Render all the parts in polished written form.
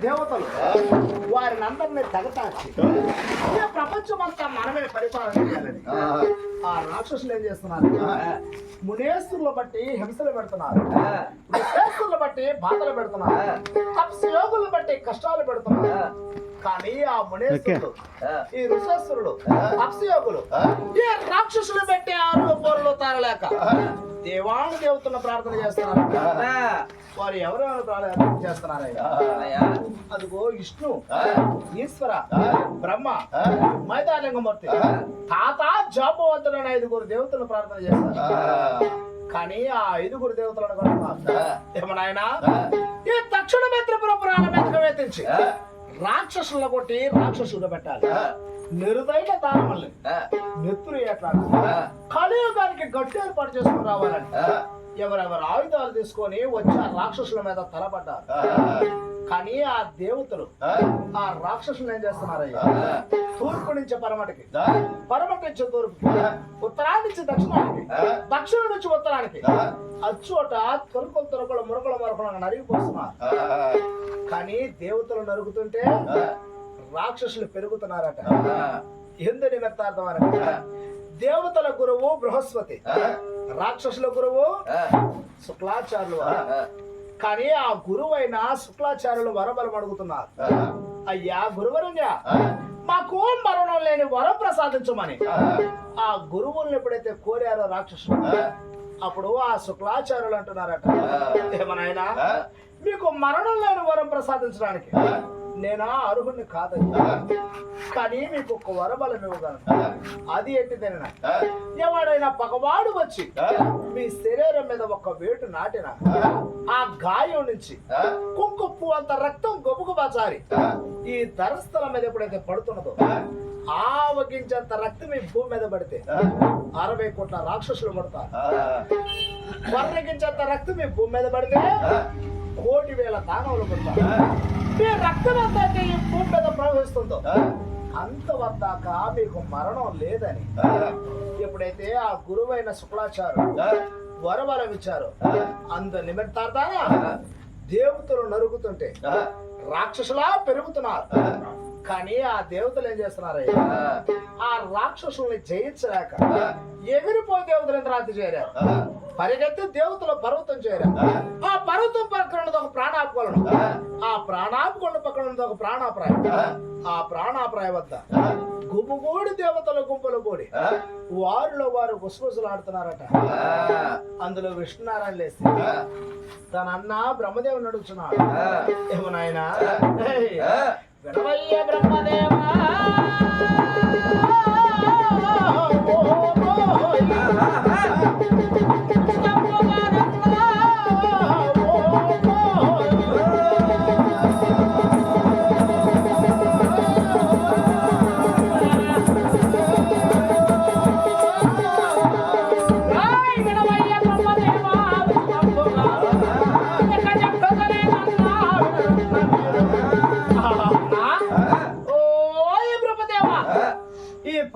దేవతలు వారిని అందరినీ తెగటాచి ప్రపంచం అంతా మనమే పరిపాలన చేయాలని ఆ రాక్షసులు ఏం చేస్తున్నారు? మునేశ్వరులు బట్టి హింసలు పెడుతున్నారు, ఋషేశ్వరులు బట్టి బాధలు పెడుతున్నారు, తపస్యోగులు బట్టి కష్టాలు పెడుతున్నారు. కానీ ఆ మునేశ్వరులు, ఈ ఋషేశ్వరులు, తపస్యోగులు ఈ రాక్షసులు పెట్టి ఆరు పోరులు తారలేక దేవాను దేవతలను ప్రార్థన చేస్తున్నారు. వారు ఎవరెవరు ప్రార్థన చేస్తున్నారు? అదిగో విష్ణు, ఈశ్వర, బ్రహ్మ, మైదాలింగమూర్తి, తాత, జాపవంతులైన 5 దేవతలను ప్రార్థన చేస్తారు. కానీ ఆ 5 దేవతలను కూడా ఏమనాయనా ఈ తక్షణ త్రిపుర పురాణ మెతక వేతించి రాక్షసులను కొట్టి రాక్షసులు పెట్టాలి. నిరుదైన దానమల్ని నెత్తురు ఎట్లా కలియుగానికి గట్టి ఏర్పాటు చేసుకుని రావాలని ఎవరెవరు ఆయుధాలు తీసుకొని వచ్చి ఆ రాక్షసుల మీద తలపడ్డారు. కానీ ఆ దేవతలు ఆ రాక్షసులు ఏం చేస్తున్నారయ్యా? తూర్పు నుంచి పరమటికి, పరమటి నుంచి తూర్పు, ఉత్తరాన్ని నుంచి దక్షిణానికి, దక్షిణం నుంచి ఉత్తరానికి అచ్చోట తొలకలు మురకలు నరిగిపోతున్నారు. కానీ దేవతలు నరుగుతుంటే రాక్షసులు పెరుగుతున్నారట. ఎందు నిమిత్తార్థం అనగా దేవతల గురువు బృహస్పతి, రాక్షసుల గురువు శుక్లాచార్యులు. కానీ ఆ గురువైన శుక్లాచార్యులు వరబలం అడుగుతున్నారు. అయ్యా గురువరుణ్య, మాకు మరణం లేని వరం ప్రసాదించమని ఆ గురువుల్ని ఎప్పుడైతే కోరారో రాక్షసులు, అప్పుడు ఆ శుక్లాచార్యులు అంటున్నారట, ఏమనాయనా మీకు మరణం లేని వరం ప్రసాదించడానికి నేనా అర్హుడిని కాదయ్యా, కానీ మీకు ఒక వరబలం ఇవ్వగలను. అది ఏంటిదేనా? ఎవడైనా పగవాడు వచ్చి మీ శరీరం మీద ఒక వేటు నాటిన ఆ గాయం నుంచి కుంకుప్పు అంత రక్తం గొబుగుబాచారి ఈ ధరస్థలం మీద ఎప్పుడైతే పడుతున్నదో ఆవగించేంత రక్తం మీ భూమి మీద పడితే 60 కోట్ల రాక్షసులు పడతారు. వర్రగించేంత రక్తం మీ భూమి మీద పడితే 1,000,000 దానవులు పడతారు. మీ రక్తం అంతా ఈ భూమి మీద ప్రవహిస్తుందో అంతవద్దాక మీకు మరణం లేదని ఎప్పుడైతే ఆ గురువైన శుక్లాచార్యులు వరబలం ఇచ్చారు, అందు నిమిత్తార్థాన దేవతలు నరుగుతుంటే రాక్షసులా పెరుగుతున్నారు. కానీ ఆ దేవతలు ఏం చేస్తున్నారయ్యా? ఆ రాక్షసుల్ని జయించలేక ఎగిరిపోయి దేవతలు ఇంద్రాంతి చేరారు. పరిగెత్తి దేవతలు పర్వతం చేరారు. ఆ పర్వతం పక్కన ఉన్నది ఒక ప్రాణాపకొలను, ఆ ప్రాణాపకొండ పక్కన ఉన్నది ఒక ప్రాణాప్రాయం. ఆ ప్రాణాప్రాయ వద్ద గుంపుగూడి దేవతల గుంపులు కూడి వారిలో వారు గుసగుసలాడుతున్నారట. అందులో విష్ణునారాయణ లేసి తన అన్న బ్రహ్మదేవుని అడుగుతున్నాడు, ఏమనాయనా వినవయ్య బ్రహ్మదేవా,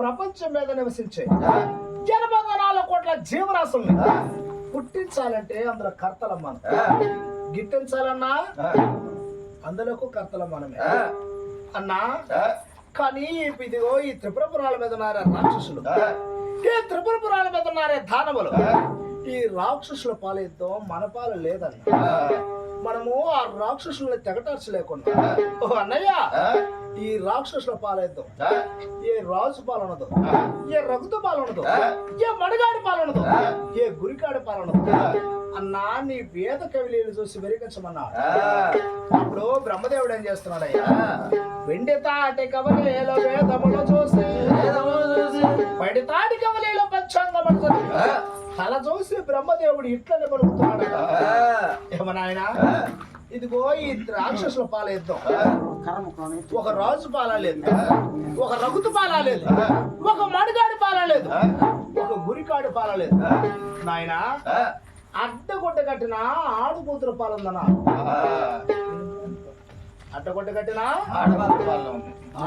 ప్రపంచం మీద నివసించే 84 కోట్ల జీవరాశుల్ని పుట్టించాలంటే అందులో కర్తలం మనం, గిట్టించాలన్నా అందులోకి కర్తలం మనమే అన్నా. కానీ ఇదిగో ఈ త్రిపురపురాల మీద ఉన్నారే రాక్షసులు, ఈ త్రిపురపురాల మీద ఉన్నారే దానవులు, ఈ రాక్షసుల పాలయుద్ధం మన పాలు లేదన్న. మనము ఆ రాక్షసుల్ని తెగటార్చలేకుండా ఓ అన్నయ్య ఈ రాక్షసుల పాలయుద్ధం ఏ రాజు పాలనదో, ఏ రఘుత పాలనదో, ఏ మడగాడి పాలనదో, ఏ గురికాడి పాలనదో అన్నా నీ వేద కవిలీలు చూసి వెరిగించమన్నా. అప్పుడు బ్రహ్మదేవుడు ఏం చేస్తున్నాడయ్యా? వెండి తాటి కవలేలో వేదములు చూసి పడితాటి కవలేలో పంచాంగం తల చూసి బ్రహ్మదేవుడు ఇట్లనే పలుకుతున్నాడు. ఏమనాయన ఇదిగో ఈ రాక్షసుల పాలయుద్ధం ఒక రాజు పాలలేదు, ఒక రఘుతు పాలలేదు, ఒక మడిగాడి పాలలేదు, ఒక గురికాడు పాలలేదు. నాయన అడ్డగొట్ట కట్టిన ఆడు కూతురు పాలందనా, అడ్డగొట్ట కట్టిన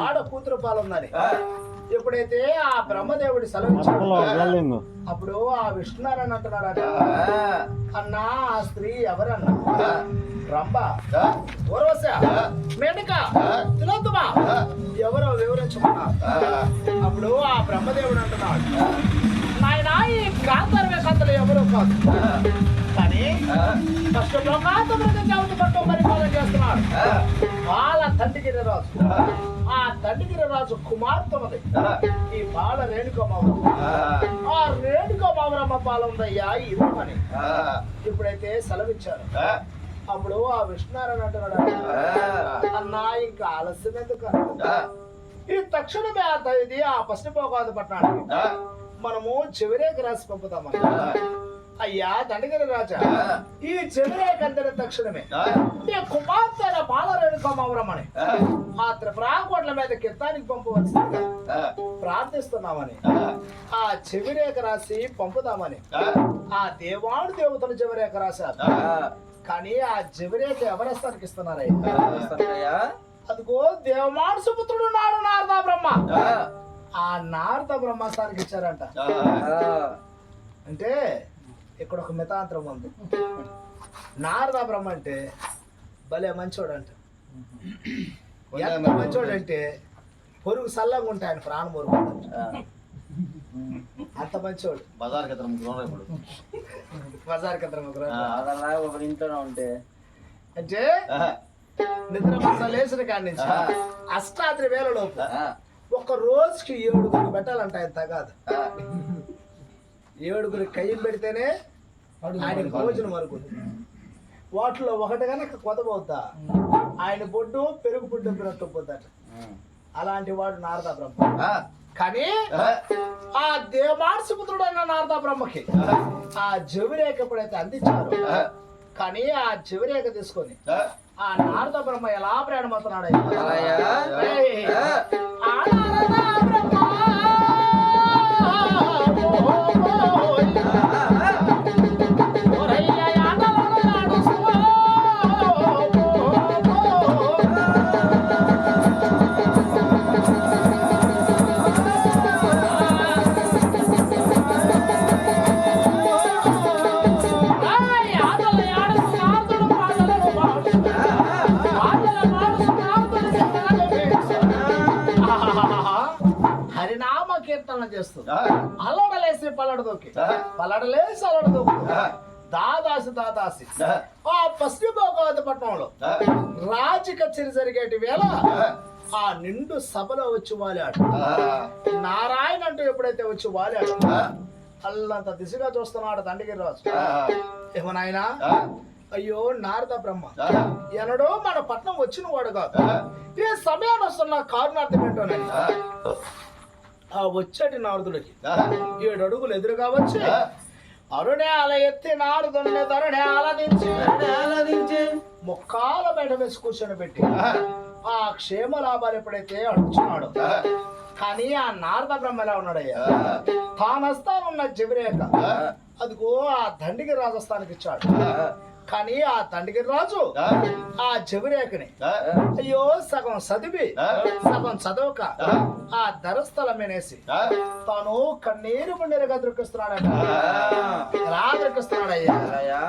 ఆడ కూతురు పాలుందని ఎప్పుడైతే ఆ బ్రహ్మదేవుడి సెలవు అప్పుడు ఆ విష్ణునారాయణ అంటున్నాడట, అన్నా ఆ స్త్రీ ఎవరన్నా? రంభ, ఊర్వశ, మేనక, తిలోత్తమ ఎవరో వివరించమన్నా. అప్పుడు ఆ బ్రహ్మదేవుడు అంటున్నాడు, నాయన ఈ కాంతర్వ కథలు ఎవరో కాదు, కానీ ఫస్ట్ లోకాంతమృతం పట్టు పరిపాలన చేస్తున్నాడు వాళ్ళ తండ్రిగిరి రాజు. ఆ తండ్రిగిరి రాజు కుమార్తెమది ఈ బాల రేణుకమావరం. ఆ రేణుకమావరమ్మ పాలనయ్యా ఇల్లు అని ఇప్పుడైతే సెలవిచ్చారు. అప్పుడు ఆ విష్ణునారాయణ అంటున్నాడు, అన్నా ఇంకా ఆలస్యం ఎందుకు? ఈ తక్షణమే ఇది ఆ పశ్చిమోగాది పట్టణానికి మనము చివరేక రాసి పంపుతామని. అయ్యా దండగిరి రాజా, ఈ చివరేక అంతటి తక్షణమే నీ కుమార్తె బాలరేణుకమావరం అని ఆ త్రిపురాకోట్ల మీద కిత్తానికి పంపవలసిందిగా ప్రార్థిస్తున్నామని ఆ చివరేక రాసి పంపుదామని ఆ దేవాడు దేవతలు చివరేక రాశారు. కానీ ఆ చివరేక ఎవరస్తానికి ఇస్తున్నారయ్యా? అదిగో దేవమానుసుపుత్రుడు నాడు నారద బ్రహ్మ. ఆ నారద బ్రహ్మస్థానికి ఇచ్చారంట. అంటే ఇక్కడ ఒక మితాంతరం ఉంది. నారద బ్రహ్మ అంటే భలే మంచోడు అంట. ఎంత మంచోడు అంటే పొరుగు సల్లంగా ఉంటాయి ఆయన ప్రాణం పొరుగు అంత మంచోడు. బజార్ ఒకరి ఇంట్లోనే ఉంటే అంటే నిద్ర మసాలు వేసిన కాడి నుంచి అష్టాద్రి వేల లోపు ఒక రోజుకి 7 పెట్టాలంట. ఆయన తగాదు 7 కయ్యం పెడితేనే ఆయన భోజనం వరకు. వాటిలో ఒకటి కనుక కొదబోద్దా ఆయన బొడ్డు పెరుగు బొడ్డు పోద్దట. అలాంటి వాడు నారద బ్రహ్మ. కానీ ఆ దేవమానసుపుత్రుడైన నారద బ్రహ్మకి ఆ జవిరేఖ ఎప్పుడైతే అందించారు, కానీ ఆ జవిరేఖ తీసుకొని ఆ నారద బ్రహ్మ ఎలా ప్రయాణమవుతున్నాడు? హరినామ కీర్తన చేస్తుంది. అల్లడలేసి పల్లడదోకి, పల్లడలేసి అల్లడదోకు, దాదాసి దాదాసి. ఆ పశ్చిమోగాది పట్టణంలో రాజు కచేరి జరిగేటి వేళ ఆ నిండు సభలో వచ్చి వాలాడు. నారాయణ అంటూ ఎప్పుడైతే వచ్చి వాలాడు అల్లంత దిశగా చూస్తున్నాడు దండగిరి రాజు. ఏమనాయనా, అయ్యో నారద బ్రహ్మ ఎనడో మన పట్నం వచ్చిన వాడు కాదు. ఈ సమయాన్ని వస్తున్న కారణార్థం ఏంటోనని ఆ వచ్చేటి నారదుడికి 7 అడుగులు ఎదురుగా వచ్చి అరుణే అల ఎత్తి నారదుని ధరణే ఆలదించి ముక్కాల బయట వేసి కూర్చొని పెట్టి ఆ క్షేమ లాభాలు ఎప్పుడైతే అడుగుతున్నాడు. కానీ ఆ నారద బ్రహ్మ ఎలా ఉన్నాడయ్యా? తానస్థానున్న జవిరేఖ అదిగో ఆ దండిగిరి రాజస్థానికి ఇచ్చాడు. కానీ ఆ దండగిరి రాజు ఆ జవిరేఖని అయ్యో సగం చదివి సగం చదవక ఆ ధరస్థలం వినేసి తాను కన్నీరు ముండేరుగా దృక్కిస్తున్నాడట. ఎలా దృక్కిస్తున్నాడయ్యా?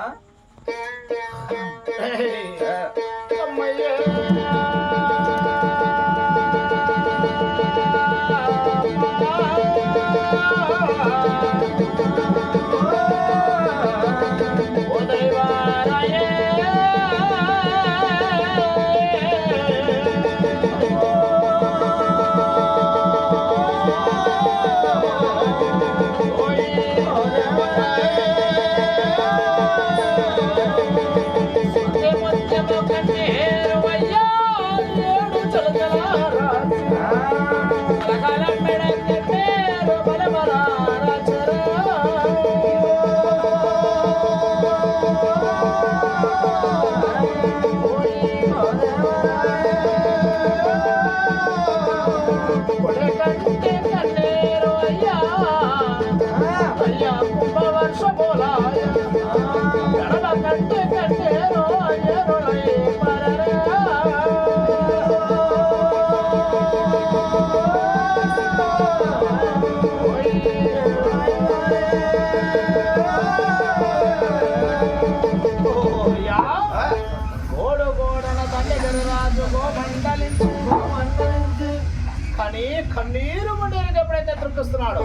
కానీ కన్నీరు ముండేరికి ఎప్పుడైతే దృక్కిస్తున్నాడు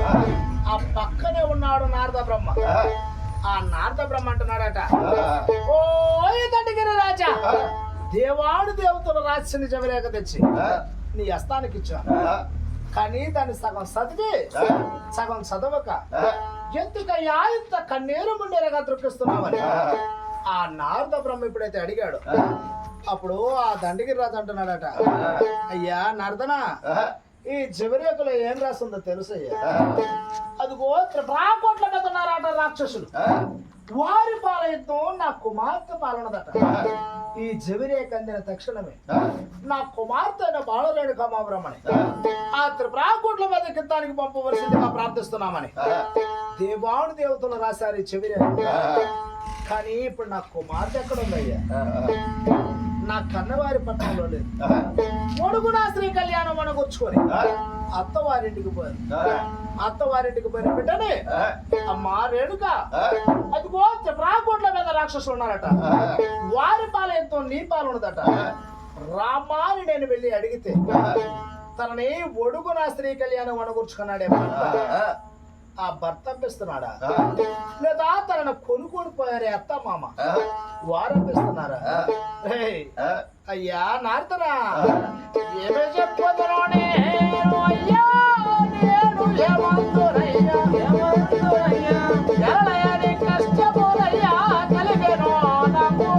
ఆ పక్కనే ఉన్నాడు నారద బ్రహ్మ. ఆ నారద బ్రహ్మ అంటున్నాడట, ఓ దండగిరి రాజా, దేవాడు దేవతల రాశిని జవరేక తెచ్చి నీ హస్తానికి ఇచ్చాను. కానీ దాన్ని సగం చదివి సగం చదవక ఎందుకయ్యా ఇంత కన్నీరు ముండేరగా దృక్కిస్తున్నావని ఆ నారద బ్రహ్మ ఎప్పుడైతే అడిగాడు అప్పుడు ఆ దండగిరి రాజు అంటున్నాడట, అయ్యా నారదనా, ఈ జవరేకలో ఏం రాస్తుందో తెలుసయ్యా. అదిగో త్రిపురాకోట్ల మీద ఉన్నారట రాక్షసులు, వారి పాలయుద్ధం నా కుమార్తె పాలనదట. ఈ జవిరేక అందిన తక్షణమే నా కుమార్తె అయిన బాలరేణు కమాబ్రహ్మణి ఆ త్రిపురాకోట్ల మీద కిందానికి పంపవలసిందిగా ప్రార్థిస్తున్నామని దేవాడు దేవతలు రాశారు ఈ జవిరేక. కానీ ఇప్పుడు నా కుమార్తె ఎక్కడ ఉందయ్యా? నా కన్నవారి పట్టణంలో లేదు. మొడుగునా శ్రీ కళ్యాణం మనకొచ్చుకొని అత్తవారింటికి పోయారు. అత్తవారింటికి పోయిన బిడ్డని అమ్మా రేణుక, అదిగో త్రిపురాకోట్ల మీద రాక్షసులు ఉన్నారట, వారి పాలయంతో నీ పాలు ఉన్నదట. రామా అని నేను వెళ్ళి అడిగితే తనని ఒడుగునా శ్రీ కళ్యాణం అనగూర్చుకున్నాడేమో. ఆ భర్త పంపిస్తున్నాడా లేదా తనను కొనుక్కొని పోయారే అత్త మామ వారు పంపిస్తున్నారా? అయ్యా నారదనా, ఏమే చెప్పదురోనే అయ్యా, నేను ఏమందురయ్యా ఎరడయని కష్టములయ్యా కలిగెనో నాకు.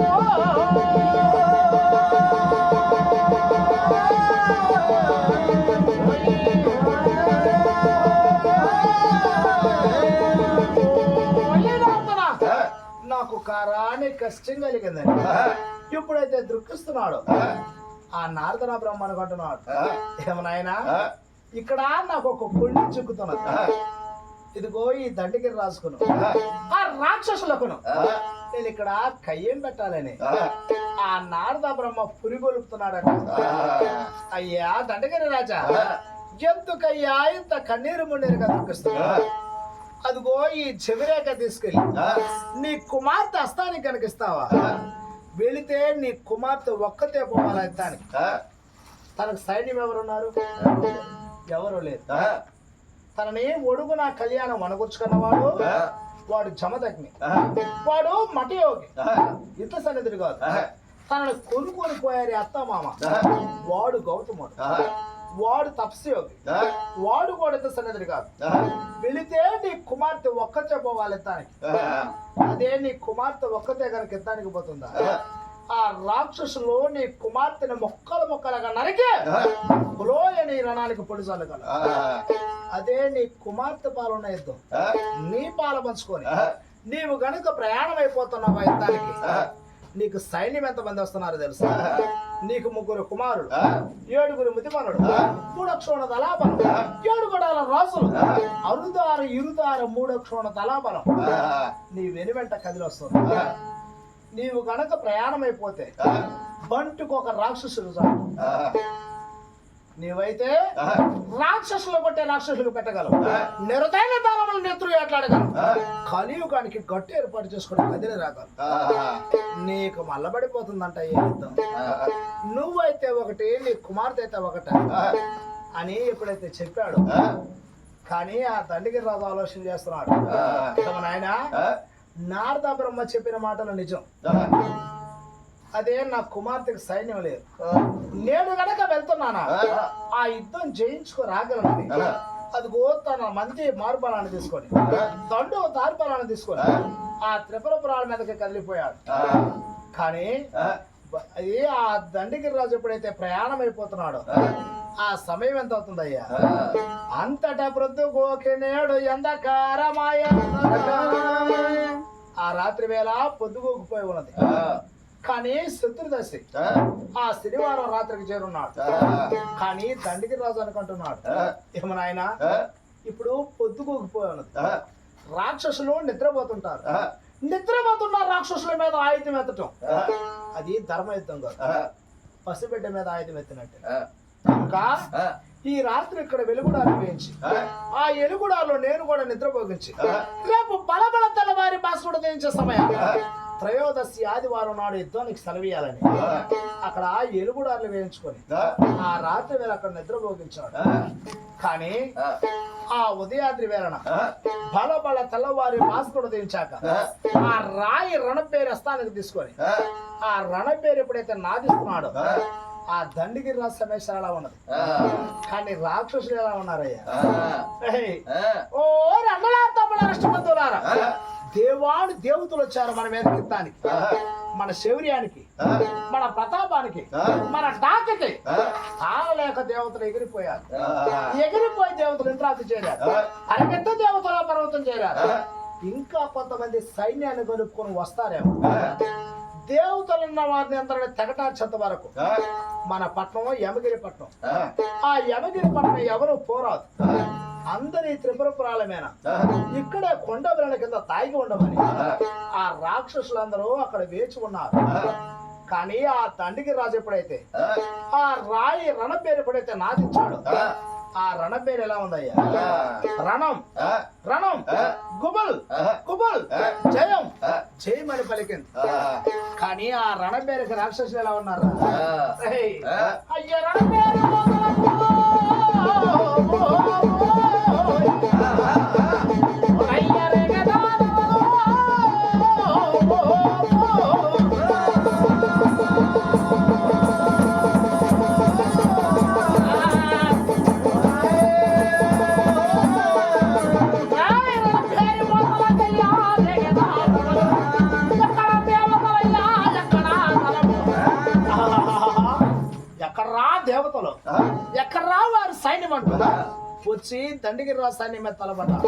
నాకు కారాని కష్టం కలిగిందని ఇప్పుడైతే దృక్కిస్తున్నాడు ఆ నారదన బ్రహ్మ అనుకుంటున్నాడు, ఏమనాయనా ఇక్కడ నాకు ఒక పుణ్యం చిక్కుతున్నది. ఇదిగో ఈ దండగిరి రాసుకును ఆ రాక్షసులకును నేను ఇక్కడ కయ్యం పెట్టాలని ఆ నారద బ్రహ్మ పురిగొలుపుతున్నాడట. అయ్యా దండగిరి రాజా, ఎందుకయ్యా ఇంత కన్నీరు మున్నీరుగా దృక్కిస్తున్నాడు? అదిగో ఈ జవిరేఖ తీసుకెళ్ళి నీ కుమార్తె హస్తానికి కనిపిస్తావా? వెళితే నీ కుమార్తె ఒక్కతే పోవాలి హస్తానికి. తనకు సైన్యం ఎవరున్నారు? ఎవరు లేదు. తనని ఒడుగున కళ్యాణం అనగొచ్చుకున్నవాడు వాడు జమదగ్ని, వాడు మఠయోగి, యుద్ధ సన్నిధుడు కాదు. తనను కొనుక్కొని పోయారు అత్త మామ, వాడు గౌతముడు, వాడు తపస్యోగి, వాడు కూడా యుద్ధ సన్నిధుడు కాదు. వెళితే నీ కుమార్తె ఒక్కతే పోవాలి ఎత్తానికి. అదే నీ కుమార్తె ఒక్కతే కనుక ఎత్తానికి పోతుందా? ఆ రాక్షసులు నీ కుమార్తెని మొక్కలు మొక్కలుగా నరికి పులోయని రణానికి పొడిచాలు కదా. అదే నీ కుమార్తె పాలున్న యుద్ధం నీ పాల పంచుకొని నీవు గనుక ప్రయాణం అయిపోతున్నావు యుద్ధానికి, నీకు సైన్యం ఎంతమంది వస్తున్నారు తెలుసా? నీకు 3 కుమారులు, 7 ముదిమనుడు, 3 అక్షోణ దళాబలం, 7 గొడాల రాజులు, అరుదారు ఇరుదారు 3 అక్షోణ దళాబలం నీ వెనువెంట కదిలి వస్తుంది. నీవు గనక ప్రయాణం అయిపోతే బంటుకు ఒక రాక్షసుడు చాలు. నీవైతే రాక్షసులు కొట్టే రాక్షసులు పెట్టగలవు, నిరతైన దానములు నెత్తురు ఎట్లాడగలవు, కలియుగానికి గట్టు ఏర్పాటు చేసుకుని కదిలి రాగలవు. నీకు మల్లబడిపోతుందంట ఏ యుద్ధం. నువ్వైతే ఒకటి, నీ కుమార్తె అయితే ఒకట అని ఎప్పుడైతే చెప్పాడు. కానీ ఆ దండగిరి రాజు ఆలోచన చేస్తున్నాడు, నాయన నారద బ్రహ్మ చెప్పిన మాటలు నిజం. అదే నా కుమార్తెకి సైన్యం లేదు, నేను గనక వెళ్తున్నానా ఆ యుద్ధం జయించుకో రాగలనని అదిగో తన మంది మార్బలాన్ని తీసుకొని దండు తార్బలాన్ని తీసుకొని ఆ త్రిపురపురాల మీదకి కదిలిపోయాడు. కానీ అది ఆ దండగిరి రాజు ఎప్పుడైతే ప్రయాణం అయిపోతున్నాడో ఆ సమయం ఎంత అవుతుందయ్యా? అంతటా ప్రొద్దుగోకినేడు ఎందకారమాయ, ఆ రాత్రి వేళ పొద్దుగోకిపోయి ఉన్నది. కానీ శత్రుదశి ఆ శనివారం రాత్రికి చేరున్నాడు. కానీ దండగిరి రాజు అనుకుంటున్నాడు, ఏమనాయన ఇప్పుడు పొద్దుగోకిపోయి ఉన్నది, రాక్షసులు నిద్రపోతుంటారు, నిద్రపోతున్న రాక్షసుల మీద ఆయుధం ఎత్తటం అది ధర్మయుద్ధం కాదు, పసిబిడ్డ మీద ఆయుధం ఎత్తినట్టు. ఇంకా ఈ రాత్రి ఇక్కడ వెలుగుడాలు వేయించి ఆ ఎలుగుడాలో నేను కూడా నిద్రపోగించి రేపు బలబల తెల్లవారి భాస్కరుడు దించే సమయం త్రయోదశి ఆదివారం నాడు యుద్ధానికి సెలవీయాలని అక్కడ ఎలుగుడార్లు వేయించుకొని ఆ రాత్రి వేళ అక్కడ నిద్రపోగించాడు. కానీ ఆ ఉదయాద్రి వేళన బల తెల్లవారి భాస్కరుడు దించాక ఆ రాయి రణపేరు హస్తానికి తీసుకొని ఆ రణపేరు ఎప్పుడైతే నాదిస్తున్నాడో ఆ దండిగిరి రాజు సమేశం ఎలా ఉన్నది, కానీ రాక్షసులు ఎలా ఉన్నారయ్యా? ఓ రంగలా తమ్ముడు రాష్ట్రపతులారా, దేవతలు వచ్చారు మన మీద యుద్ధానికి, మన శౌర్యానికి, మన ప్రతాపానికి, మన టాకకి ఆనలేక దేవతలు ఎగిరిపోయారు. ఎగిరిపోయి దేవతలు ఇంద్రాతి చేరారు, అరగెత్త దేవతల పర్వతం చేరారు. ఇంకా కొంతమంది సైన్యాన్ని కలుపుకొని వస్తారేమో. దేవతలున్న వారిని అందరినీ తెగటార్చేంత వరకు మన పట్నం యమగిరి పట్నం. ఆ యమగిరి పట్నం ఎవరు పోరాదు, అందరి త్రిపురపురాలమేన ఇక్కడే కొండబిళ్ళ కింద తాగి ఉండమని ఆ రాక్షసులందరూ అక్కడ వేచి ఉన్నారు. కానీ ఆ దండికి రాజు ఎప్పుడైతే ఆ రాయి రణపేరు ఎప్పుడైతే నాదించాడు, ఆ రణపేరు ఎలా ఉందయ్యా? రణం రణం గుబల్ గుబల్ జయం జయమని పలికింది. కానీ ఆ రణపేరుకి రాక్షసులు ఎలా ఉన్నారు? అయ్యా రణపేరు దేవతలు ఎక్కడ్రా వారి సైన్యం అంటూ వచ్చి దండిగిరి రాజు సైన్యం మీద తలపడ్డారు.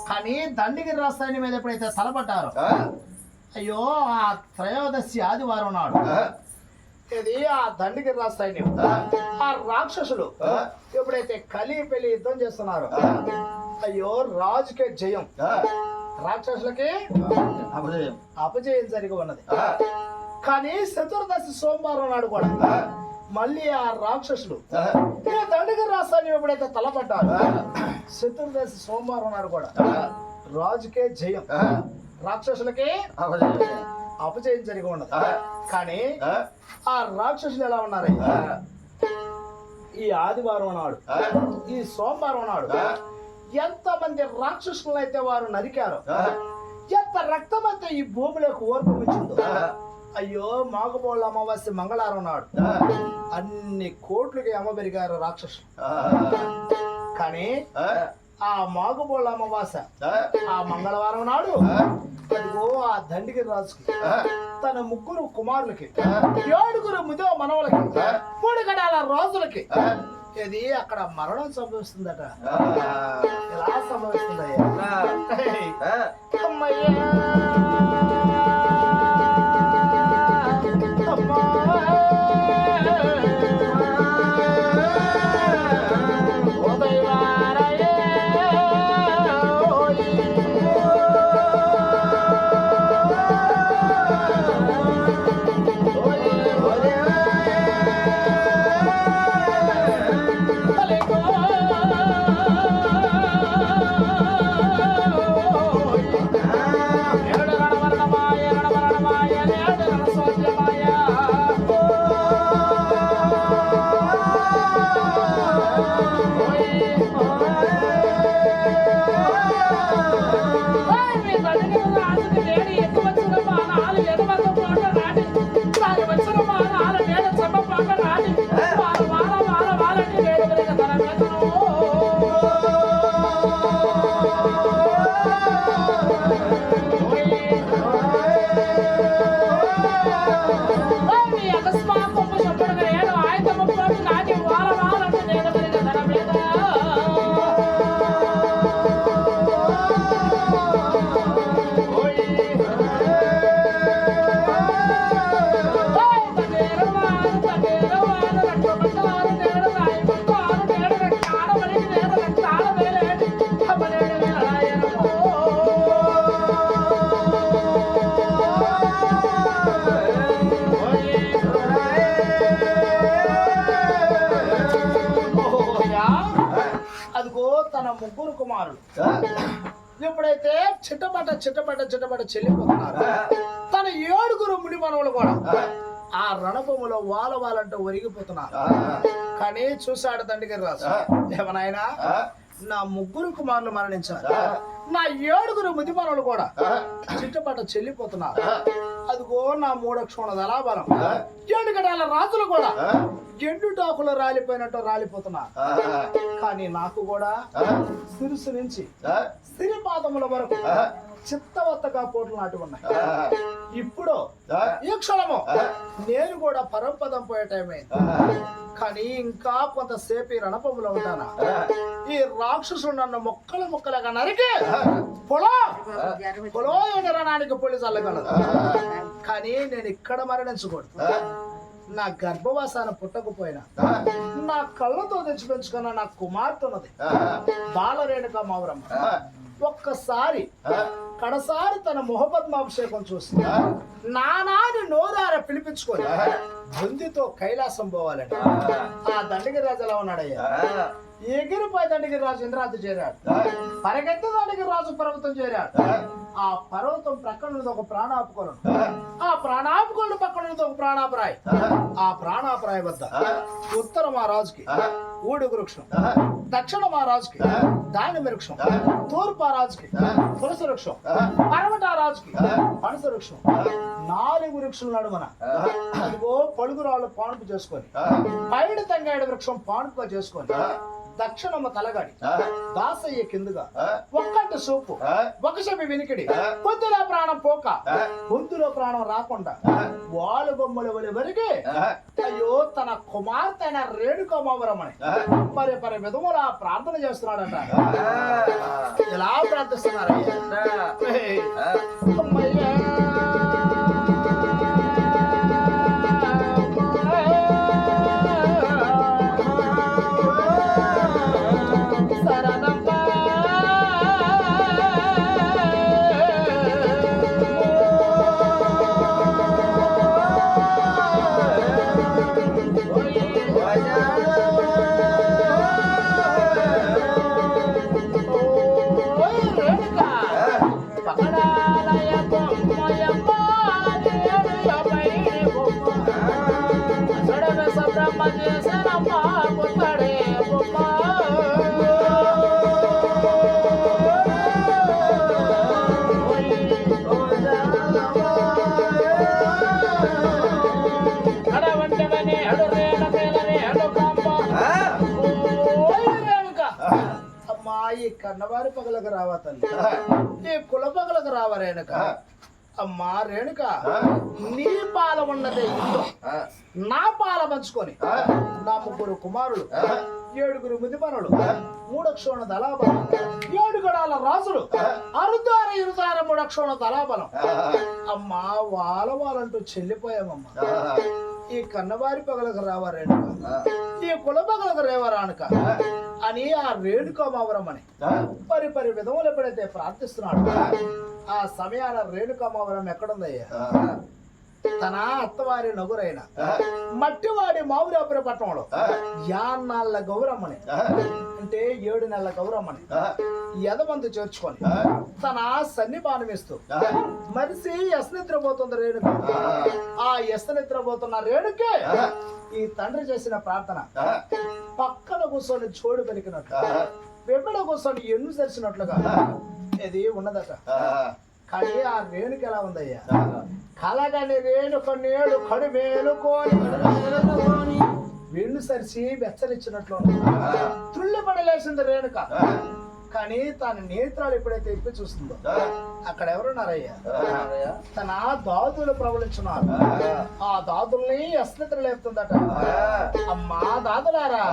కానీ దండిగిరి రాజు సైన్యం మీద ఎప్పుడైతే తలపడ్డారో, అయ్యో ఆ త్రయోదశి ఆదివారం నాడు ఇది ఆ దండిగిరి రాజు సైన్యం ఆ రాక్షసులు ఎప్పుడైతే కలి పెళ్లి యుద్ధం చేస్తున్నారు, అయ్యో రాజుకే జయం, రాక్షసులకి అపజయం జరిగి ఉన్నది. కానీ చతుర్దశి సోమవారం నాడు కూడా మళ్ళీ ఆ రాక్షసులు దండిగిరి రాజు సైన్యం ఎప్పుడైతే తలపడ్డారు, చతుర్దశి సోమవారం నాడు కూడా రాజుకే జయం, రాక్షసులకి అపజయం జరిగి ఉన్నది. కానీ ఆ రాక్షసులు ఎలా ఉన్నారు? ఈ ఆదివారం నాడు ఈ సోమవారం నాడు ఎంతమంది రాక్షసులను అయితే వారు నరికారో, ఎంత రక్తం అయితే ఈ భూమిలోకి ఓర్పుమిచ్చిందో. అయ్యో మాఘబోళ్ళ అమావాస్య మంగళవారం నాడు అన్ని కోట్లకి అమ్మబెరిగారు రాక్షసులు. కానీ ఆ మాఘబోళ్ళ అమావాస్య ఆ మంగళవారం నాడు అదిగో ఆ దండిగిరి రాజుకి తన 3 కుమారులకి 7 ముదో మనవలకి 3 గడాల రోజులకి ఇది అక్కడ మరణం సంభవిస్తుందట. ఎలా సంభవిస్తుందయ్యా? అమ్మయ్యా ఎప్పుడైతే చిట్టపట చెల్లిపోతున్నారు తన 7 ముని మనవులు కూడా ఆ రణభూమిలో వాలంటూ ఒరిగిపోతున్నారు. కానీ చూశాడు తండ్రి రాజు, ఏమనాయనా నా 3 కుమారులు మరణించారు, నా 7 ముది మనవులు కూడా చిట్టపట చెల్లిపోతున్నారు. అదిగో నా 3 అక్షోణ దళాబలం 7 గడాల రాజులు కూడా ఎండుటాకులు రాలిపోయినట్టు రాలిపోతున్నారు. కానీ నాకు కూడా శిరస్సు నుంచి సిరిపాదముల వరకు చిత్తవత్తగా పోట్లు నాటి ఉన్నాయి. ఇప్పుడు ఈ క్షణము నేను కూడా పరంపదం పోయే టైం అయింది. కానీ ఇంకా కొంతసేపు ఈ రణపములో ఉంటానా, ఈ రాక్షసుడు నన్ను ముక్కలుగా నరికి పొలో ఎగరడానికి పొలి చల్లగలదు. కానీ నేను ఇక్కడ మరణించకూడదు. నా గర్భవాసాన పుట్టకపోయినా నా కళ్ళతో తెచ్చి పెంచుకున్న నా కుమార్తె ఉన్నది బాలరేణుక మౌరమ్మ. ఒక్కసారి కడసారి తన మొహపద్మాభిషేకం చూసి నానాని నోరార పిలిపించుకొని బుందితో కైలాసం పోవాలని ఆ దండగిరి రాజు ఎలా ఉన్నాడయ్యా? ఎగిరిపోయి దండగిరి రాజు ఇంద్రాద్రి చేరాడు, పరిగెత్తి దండగిరి రాజు పర్వతం చేరాడు. ఆ పర్వతం ప్రక్కన ఒక ప్రాణాపుకోలను, ఆ ప్రాణాపుకోలను పక్కన ఒక ప్రాణాపరాయి. ఆ ప్రాణాపరాయి వద్ద ఉత్తర మా రాజుకి ఊడి వృక్షం, దక్షిణ మా రాజుకి దానిమ్మ వృక్షం, తూర్పు రాజుకి తులసి వృక్షం, పరమట రాజుకి పనస వృక్షం, 4 వృక్షుల నడుమన అదిగో పలుగురాళ్ళు పానుపు చేసుకొని పైడి తంగాడి వృక్షం పానుపుగా చేసుకొని దక్షిణమ్మ తలగాడి దాసయ్య కిందుగా ఒక్కంటి సూపు ఒక చెవి వినికిడి పొద్దులో ప్రాణం పోక గొంతులో ప్రాణం రాకుండా వాలు బొమ్మల వరకు అయ్యో తన కుమార్తె అయిన రేణుకమ్మవరమని మరి విధములా ప్రార్థన చేస్తున్నాడట. ఎలా ప్రార్థిస్తున్నారయ్యా? ఈ కన్నవారి పగలకు రావా తల్లి, నీ కుల పగలకు రావా రేణుక. అమ్మా రేణుక, నీ పాల ఉన్నదే ఇల్లు నా పాల పంచుకొని నా 3 కుమారులు 7 ముదిమనులు 3 అక్షోణ దళాబలం 7 గడాల రాజులు అరుదార 3 అక్షోణ దళాబలం. అమ్మా వాలంటూ చెల్లిపోయామమ్మా. ఈ కన్నవారి పగలకు రావా రేణుక, ఈ కుల పగలకు రేవా రానుక అని ఆ రేణుకమ్మవరమని పరి విధములు ఎప్పుడైతే ప్రార్థిస్తున్నాడు, ఆ సమయాన రేణుకమ్మవరం ఎక్కడుందయ్యా? తన అత్తవారి నగురైన మట్టివాడి మావురాపుర పట్టణంలో యాన్నాళ్ళ గౌరమ్మని అంటే 7 నెలల గౌరమ్మని ఎదబందు చేర్చుకొని తన సన్నిపానం ఇస్తూ మరిసి ఎసనిద్రపోతుంది రేణుక. ఆ ఎసనిద్రపోతున్న రేణుకే ఈ తండ్రి చేసిన ప్రార్థన పక్కన కూర్చొని చోడు పలికినట్లు వెంబడ కూర్చొని ఎన్ను తెరిచినట్లుగా ఇది ఉన్నదట. కానీ ఆ రేణుక ఎలా ఉందయ్యా? కలగని రేణుక నేడు కడు మేలుకొని వెన్ను సరిచి వెచ్చరిచ్చినట్లు త్రుళ్ళి పడలేసింది రేణుక. కానీ తన నేత్రాలు ఎప్పుడైతే ఇప్పి చూస్తుందో అక్కడ ఎవరున్నారయ్యా? తన దాదులు ప్రబలించున్నారు. ఆ దాదుల్ని అస్మిత్ర లేపుతుందట. అమ్మా దాదులారా,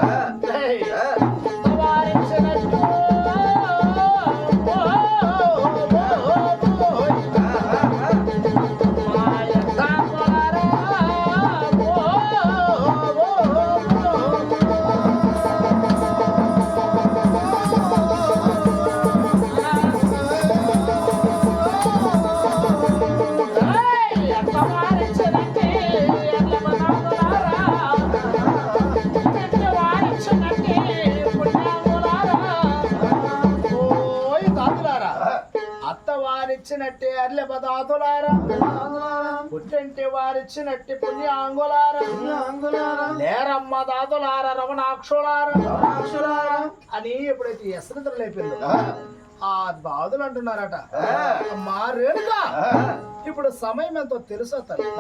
వారిచ్చినట్టే అర్లె పదాతులారా పుట్టంటే వారిచ్చినట్టే పుణ్యాంగులారా లేరమ్మ దాతులారా రమణాక్షులారా అని ఎప్పుడైతే ఎసరితలు లేపిందో ఆ దాదులు అంటున్నారట అమ్మా రేణుక ఇప్పుడు సమయం ఎంతో తెలుసా తల్లి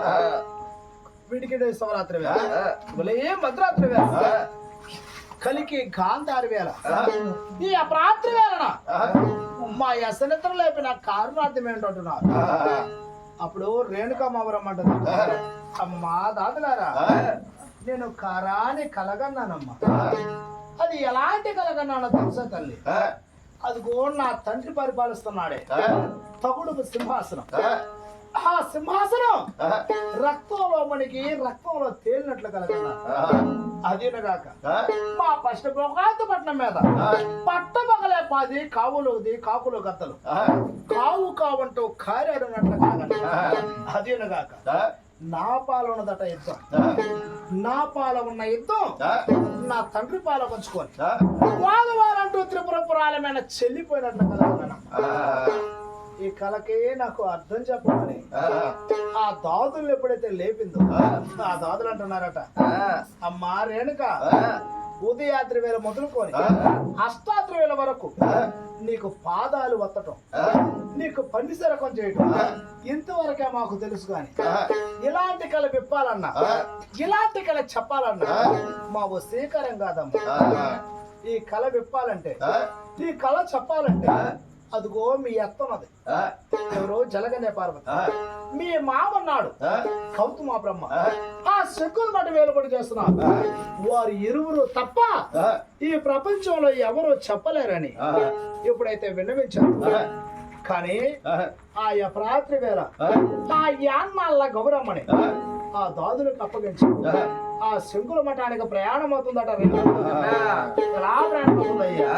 వీడికి శివరాత్రి వేళ మధ్యరాత్రి వేళ కలికి గాంధారి వేళ ఈ అపరాత్రి వేళన మా ఎసనిత్రం లేపిన కారణార్థం ఏంటంటున్నారు అప్పుడు రేణుకమ్మవరం అంటుంది అమ్మా దాదులారా నేను కారాన్ని కలగన్నానమ్మా అది ఎలాంటి కలగన్నానో తెలుసా తల్లి అదిగో నా తండ్రి పరిపాలిస్తున్నాడే తగుడు సింహాసనం ఆ సింహాసనం రక్తంలో మనకి రక్తంలో తేలినట్లు కలగన్నా అదేనగాక మా పట్టణం మీద పట్టపగలే 10 కావులుది కాకులు గత్తలు కావు కావంటూ కారాడునట్లు కలగన్నా అదేనగాక నా పాల ఉన్నదట యుద్ధం నా పాల ఉన్న యుద్ధం నా తండ్రి పాల పంచుకొని వారంటూ త్రిపురపురాలమైన చెల్లిపోయినట్లు కలగన్నా ఈ కళకే నాకు అర్థం చెప్పమని ఆ దాదులు ఎప్పుడైతే లేపిందో ఆ దాదులు అంటున్నారట అమ్మా రేణుక ఉదయాద్రి వేళ మొదలుకొని అష్టాద్రి వేళ వరకు నీకు పాదాలు వత్తటం నీకు పండిసరకం చేయటం ఇంతవరకే మాకు తెలుసు కానీ ఇలాంటి కళ విప్పాలన్నా ఇలాంటి కళ చెప్పాలన్నా మా వశీకరం కాదమ్మా ఈ కళ విప్పాలంటే ఈ కళ చెప్పాలంటే అదిగో మీ అత్తనది ఎవరో జలగనే పార్వతి మీ మామన్నాడు కౌతుమా బ్రహ్మ ఆ శకులు మటు వేలుబడి చేస్తున్నారు వారు ఇరువురు తప్ప ఈ ప్రపంచంలో ఎవరు చెప్పలేరని ఎప్పుడైతే విన్నవించారు కానీ ఆ అపరాత్రి వేళ ఆ యాన్నాళ్ళ గౌరమ్మని ఆ దాదులకు అప్పగించి ఆ శంకుల మఠానికి ప్రయాణం అవుతుందట ఎలా ప్రయాణం అవుతుందయ్యా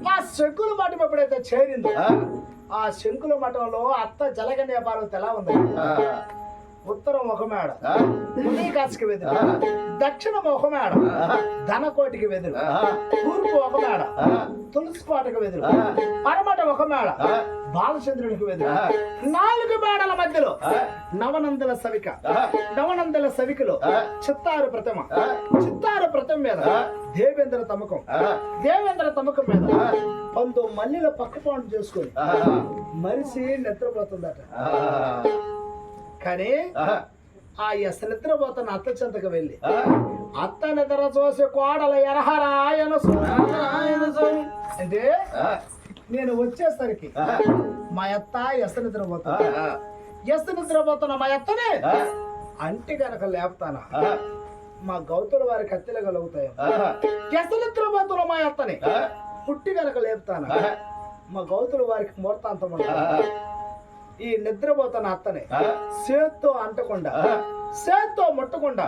ఆ శంకుల మఠం ఎప్పుడైతే చేరిందో ఆ శంకుల మఠంలో అత్త జలగన్య పార్వతి ఎలా ఉంది ఉత్తరం ఒక మేడ మునీకాశికి వెదురు దక్షిణం ఒక మేడ ధనకోటికి వెదురు తూర్పు ఒక మేడ తులసికోటకి వెదురు పరమట ఒక మేడ బాలచంద్రునికి వెదురు 4 మేడల మధ్యలో నవనందుల సవిక నవనందుల సవికలో చిత్తారు ప్రతిమ మీద దేవేంద్ర తమకం మీద 19 మల్లెల పక్కపాటు చేసుకొని మరిసి నిద్రపోతుందట కానీ ఆ ఎస్ నిద్రపోతున్న అత్త చెంతకు వెళ్ళి అత్త నిద్ర చూసి కోడల ఎరహరాయన అంటే నేను వచ్చేసరికి మా అత్త ఎస్ నిద్రపోతున్న మా అత్తనే అంటి గనక లేపుతానా మా గౌతుల వారి కత్తిలు కలుగుతాయి ఎస్ నిద్రపోతున్న మా అత్తని పుట్టి గనక లేపుతానా మా గౌతుల వారికి మూర్తాంతం ఈ నిద్రపోతున్న అత్తని చేత్తో అంటకుండా చేత్తో ముట్టకుండా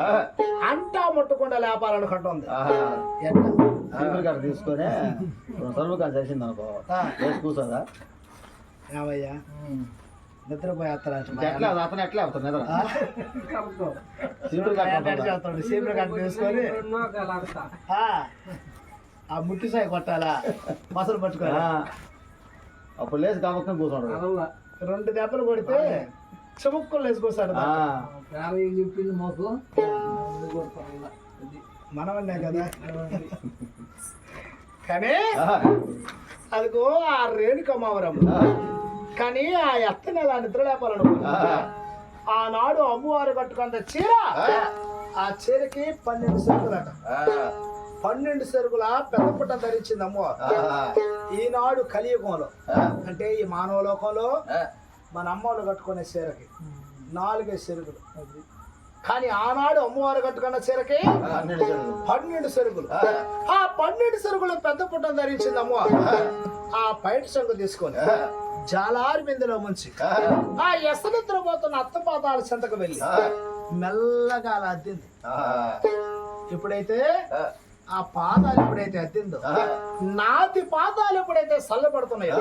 అంటా ముట్టకుండా లేపాలనుకుంటుంది తీసుకొని చేసింది అనుకో కూర్చోదా ఏమయ్యా నిద్రపోయి అత్తని అతను ఎట్లా అవుతాడు నిద్ర సీపురు కట్ట తీసుకొని ఆ ముట్టి సాయి కొట్టాలా మసలు పట్టుకోవాలా అప్పుడు లేచి కాబట్టి కూర్చోడు 2 దెబ్బలు కొడితే చెముక్కలు వేసుకొస్తాడు చెప్పింది మాకు మనమన్నా కదా కానీ అదిగో ఆ రేణుకమ్మవరం కానీ ఆ ఎత్తని అలా నిద్ర లేపాలను ఆనాడు అమ్మవారు కట్టుకున్న చీర ఆ చీరకి 12 సరుకులట 12 సరుకుల పెద్ద పుట్ట ధరించింది అమ్మవారు ఈనాడు కలియుగంలో అంటే ఈ మానవ లోకంలో మన అమ్మవాళ్ళు కట్టుకునే చీరకి 4 సెరుగులు కానీ ఆనాడు అమ్మవారు కట్టుకున్న చీరకి 12 సెరుగులు. ఆ 12 సెరుగులు పెద్ద పుట్టం ధరించింది అమ్మవారు. ఆ పైట శంకు తీసుకొని జాలారి బిందెలో ముంచి ఆ ఎసనిద్రపోతున్న అత్తపాదాల చెంతకు వెళ్ళి మెల్లగా అలా అద్దింది. ఎప్పుడైతే ఆ పాదాలు ఎప్పుడైతే అద్దిందో, నాతి పాదాలు ఎప్పుడైతే చల్లబడుతున్నాయో,